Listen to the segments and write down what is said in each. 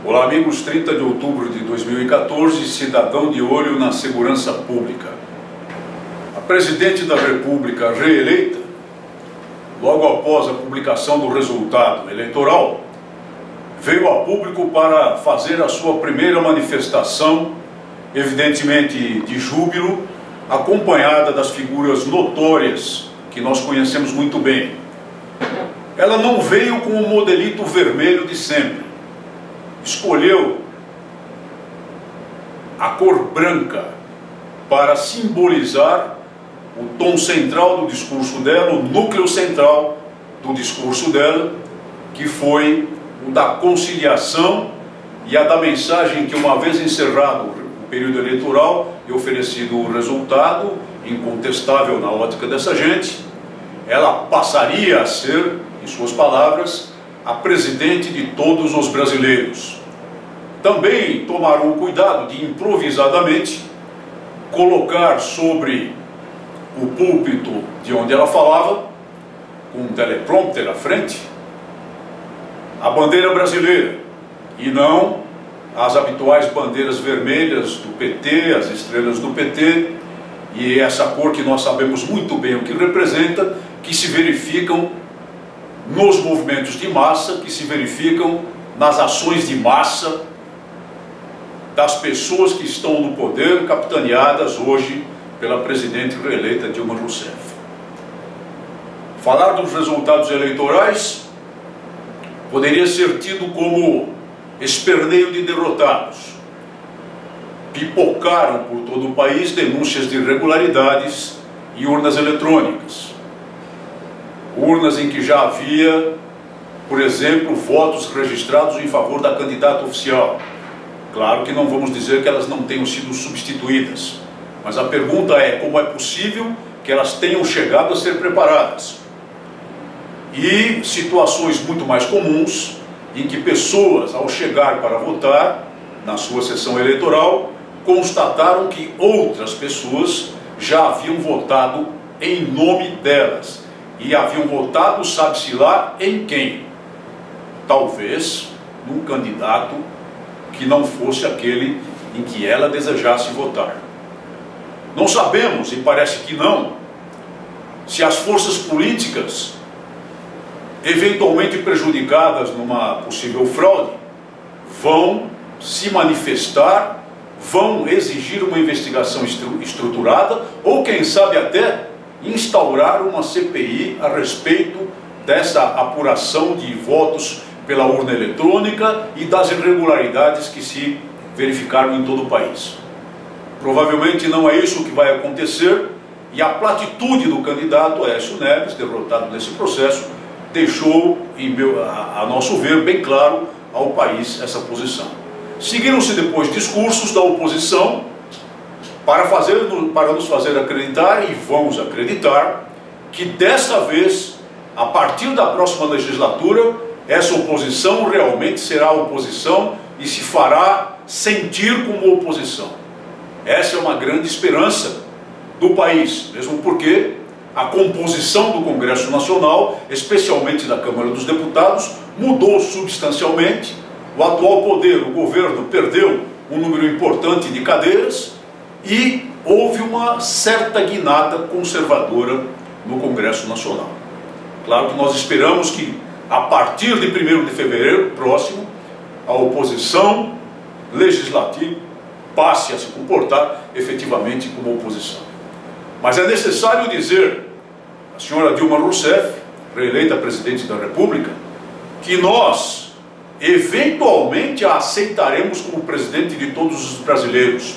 Olá, amigos. 30 de outubro de 2014, cidadão de olho na segurança pública. A presidente da República reeleita, logo após a publicação do resultado eleitoral, veio a público para fazer a sua primeira manifestação, evidentemente de júbilo, acompanhada das figuras notórias que nós conhecemos muito bem. Ela não veio com o modelito vermelho de sempre. Escolheu a cor branca para simbolizar o tom central do discurso dela, o núcleo central do discurso dela, que foi o da conciliação e a da mensagem que, uma vez encerrado o período eleitoral e oferecido o resultado incontestável na ótica dessa gente, ela passaria a ser, em suas palavras, a presidente de todos os brasileiros. Também tomaram o cuidado de, improvisadamente, colocar sobre o púlpito de onde ela falava, com um teleprompter à frente, a bandeira brasileira, e não as habituais bandeiras vermelhas do PT, as estrelas do PT, e essa cor que nós sabemos muito bem o que representa, que se verificam nos movimentos de massa, que se verificam nas ações de massa das pessoas que estão no poder, capitaneadas hoje pela presidente reeleita Dilma Rousseff. Falar dos resultados eleitorais poderia ser tido como esperneio de derrotados. Pipocaram por todo o país denúncias de irregularidades em urnas eletrônicas. Urnas em que já havia, por exemplo, votos registrados em favor da candidata oficial. Claro que não vamos dizer que elas não tenham sido substituídas, mas a pergunta é como é possível que elas tenham chegado a ser preparadas. E situações muito mais comuns, em que pessoas, ao chegar para votar, na sua sessão eleitoral, constataram que outras pessoas já haviam votado em nome delas. E haviam votado, sabe-se lá, em quem? Talvez num candidato que não fosse aquele em que ela desejasse votar. Não sabemos, e parece que não, se as forças políticas, eventualmente prejudicadas numa possível fraude, vão se manifestar, vão exigir uma investigação estruturada, ou quem sabe até instaurar uma CPI a respeito dessa apuração de votos pela urna eletrônica e das irregularidades que se verificaram em todo o país. Provavelmente não é isso que vai acontecer, e a platitude do candidato Aécio Neves, derrotado nesse processo, deixou, a nosso ver, bem claro ao país essa posição. Seguiram-se depois discursos da oposição para nos fazer acreditar, e vamos acreditar, que desta vez, a partir da próxima legislatura, essa oposição realmente será oposição e se fará sentir como oposição. Essa é uma grande esperança do país, mesmo porque a composição do Congresso Nacional, especialmente da Câmara dos Deputados, mudou substancialmente. O atual poder, o governo, perdeu um número importante de cadeiras e houve uma certa guinada conservadora no Congresso Nacional. Claro que nós esperamos que, a partir de 1º de fevereiro próximo, a oposição legislativa passe a se comportar efetivamente como oposição. Mas é necessário dizer, a senhora Dilma Rousseff, reeleita presidente da República, que nós eventualmente a aceitaremos como presidente de todos os brasileiros.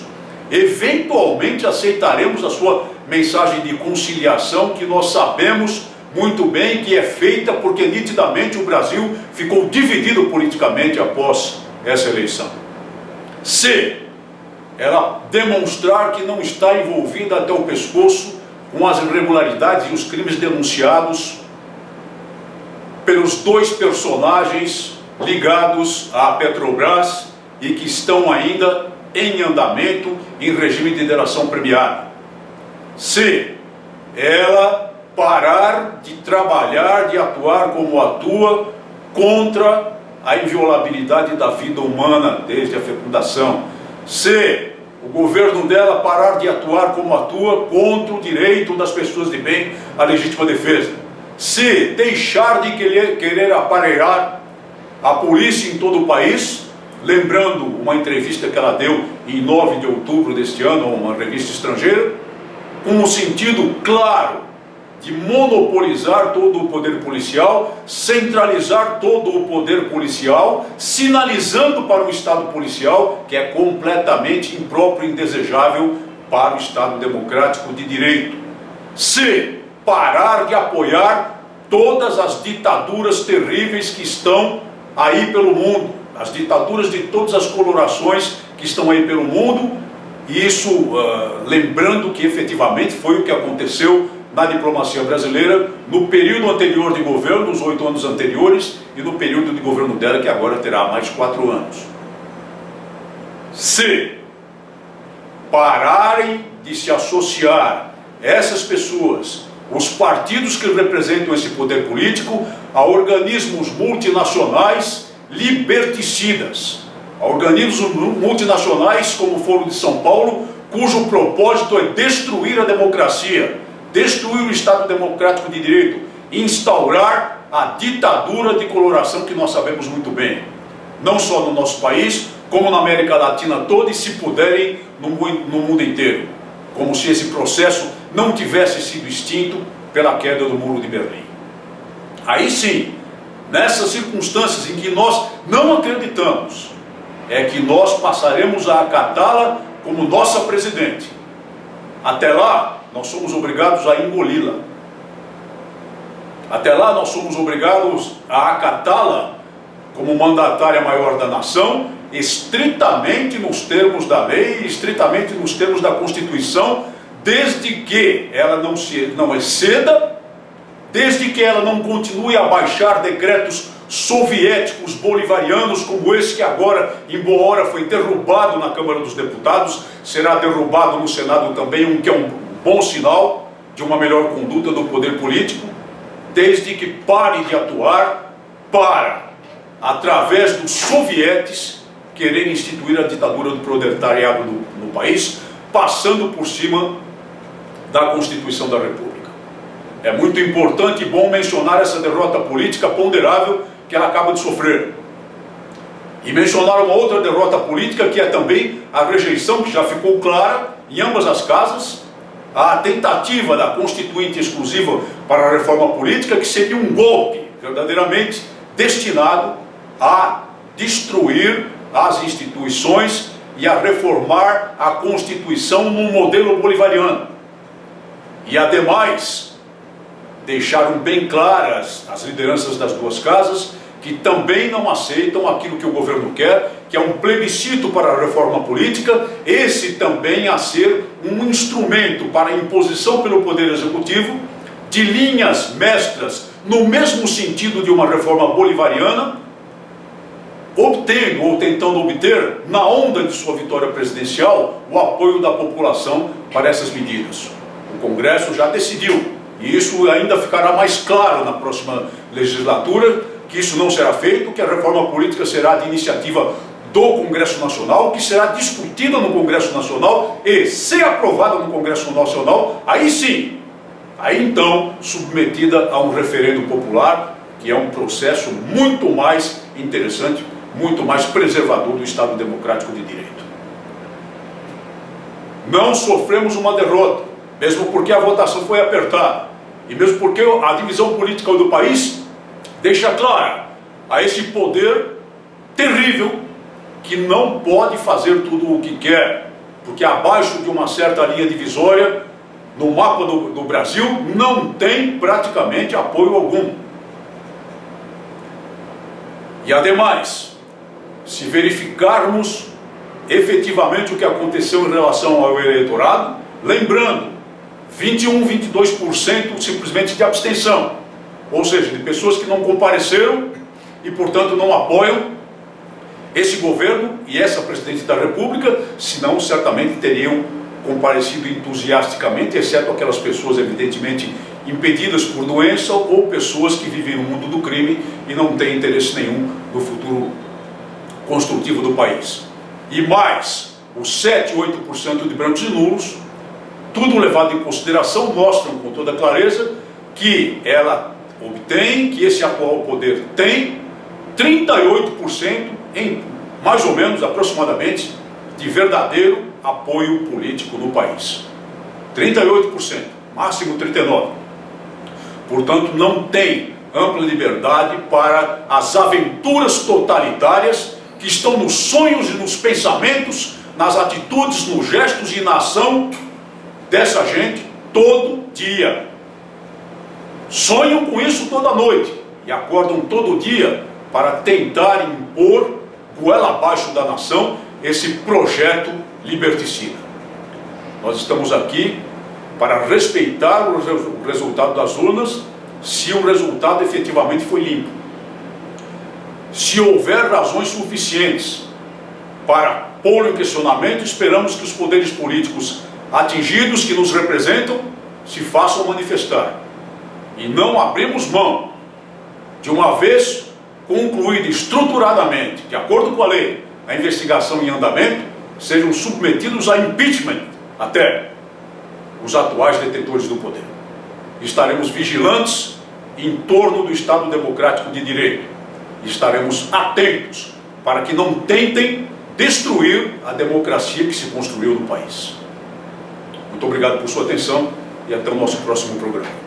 Eventualmente aceitaremos a sua mensagem de conciliação, que nós sabemos muito bem que é feita porque nitidamente o Brasil ficou dividido politicamente após essa eleição. Se ela demonstrar que não está envolvida até o pescoço com as irregularidades e os crimes denunciados pelos dois personagens ligados à Petrobras e que estão ainda em andamento em regime de delação premiada. Se ela parar de trabalhar, de atuar como atua contra a inviolabilidade da vida humana desde a fecundação. C, o governo dela parar de atuar como atua contra o direito das pessoas de bem à legítima defesa. C, deixar de querer aparelhar a polícia em todo o país, lembrando uma entrevista que ela deu em 9 de outubro deste ano a uma revista estrangeira, com um sentido claro de monopolizar todo o poder policial, centralizar todo o poder policial, sinalizando para o Estado policial que é completamente impróprio e indesejável para o Estado democrático de direito. C, parar de apoiar todas as ditaduras terríveis que estão aí pelo mundo, as ditaduras de todas as colorações que estão aí pelo mundo, e isso lembrando que efetivamente foi o que aconteceu na diplomacia brasileira no período anterior de governo, nos 8 anos anteriores, e no período de governo dela, que agora terá mais 4 anos. C, pararem de se associar essas pessoas, os partidos que representam esse poder político, a organismos multinacionais liberticidas, a organismos multinacionais como o Foro de São Paulo, cujo propósito é destruir a democracia, destruir o Estado democrático de direito, instaurar a ditadura de coloração que nós sabemos muito bem, não só no nosso país, como na América Latina toda e, se puderem, no mundo inteiro, como se esse processo não tivesse sido extinto pela queda do Muro de Berlim. Aí sim, nessas circunstâncias em que nós não acreditamos, é que nós passaremos a acatá-la como nossa presidente. Até lá, nós somos obrigados a engoli-la. Até lá, nós somos obrigados a acatá-la como mandatária maior da nação, estritamente nos termos da lei, estritamente nos termos da Constituição, desde que ela não exceda, desde que ela não continue a baixar decretos soviéticos bolivarianos como esse que agora, embora foi derrubado na Câmara dos Deputados, será derrubado no Senado também, que é um bom sinal de uma melhor conduta do poder político, desde que pare de atuar para, através dos sovietes, querer instituir a ditadura do proletariado no país, passando por cima da Constituição da República. É muito importante e bom mencionar essa derrota política ponderável que ela acaba de sofrer. E mencionar uma outra derrota política que é também a rejeição, que já ficou clara em ambas as casas, a tentativa da Constituinte exclusiva para a reforma política, que seria um golpe verdadeiramente destinado a destruir as instituições e a reformar a Constituição num modelo bolivariano. E ademais, deixaram bem claras as lideranças das duas casas que também não aceitam aquilo que o governo quer, que é um plebiscito para a reforma política, esse também a ser um instrumento para a imposição pelo Poder Executivo de linhas mestras no mesmo sentido de uma reforma bolivariana, obtendo ou tentando obter, na onda de sua vitória presidencial, o apoio da população para essas medidas. O Congresso já decidiu, e isso ainda ficará mais claro na próxima legislatura, que isso não será feito, que a reforma política será de iniciativa do Congresso Nacional, que será discutida no Congresso Nacional e, se aprovada no Congresso Nacional, aí sim, aí então submetida a um referendo popular, que é um processo muito mais interessante, muito mais preservador do Estado Democrático de Direito. Não sofremos uma derrota, mesmo porque a votação foi apertada, e mesmo porque a divisão política do país deixa clara a esse poder terrível que não pode fazer tudo o que quer, porque abaixo de uma certa linha divisória, no mapa do Brasil, não tem praticamente apoio algum. E ademais, se verificarmos efetivamente o que aconteceu em relação ao eleitorado, lembrando, 21, 22% simplesmente de abstenção, ou seja, de pessoas que não compareceram e, portanto, não apoiam esse governo e essa presidente da República, senão certamente teriam comparecido entusiasticamente, exceto aquelas pessoas evidentemente impedidas por doença ou pessoas que vivem no mundo do crime e não têm interesse nenhum no futuro construtivo do país. E mais, os 7, 8% de brancos e nulos, tudo levado em consideração, mostram com toda clareza que ela obtém, que esse atual poder tem 38% em, mais ou menos, aproximadamente, de verdadeiro apoio político no país. 38%, máximo 39%. Portanto, não tem ampla liberdade para as aventuras totalitárias que estão nos sonhos e nos pensamentos, nas atitudes, nos gestos e na ação dessa gente todo dia. Sonham com isso toda noite e acordam todo dia para tentar impor, goela abaixo da nação, esse projeto liberticida. Nós estamos aqui para respeitar o resultado das urnas, se o resultado efetivamente foi limpo. Se houver razões suficientes para pô-lo em questionamento, esperamos que os poderes políticos atingidos, que nos representam, se façam manifestar. E não abrimos mão de, uma vez concluída estruturadamente, de acordo com a lei, a investigação em andamento, sejam submetidos a impeachment até os atuais detentores do poder. Estaremos vigilantes em torno do Estado Democrático de Direito. Estaremos atentos para que não tentem destruir a democracia que se construiu no país. Muito obrigado por sua atenção e até o nosso próximo programa.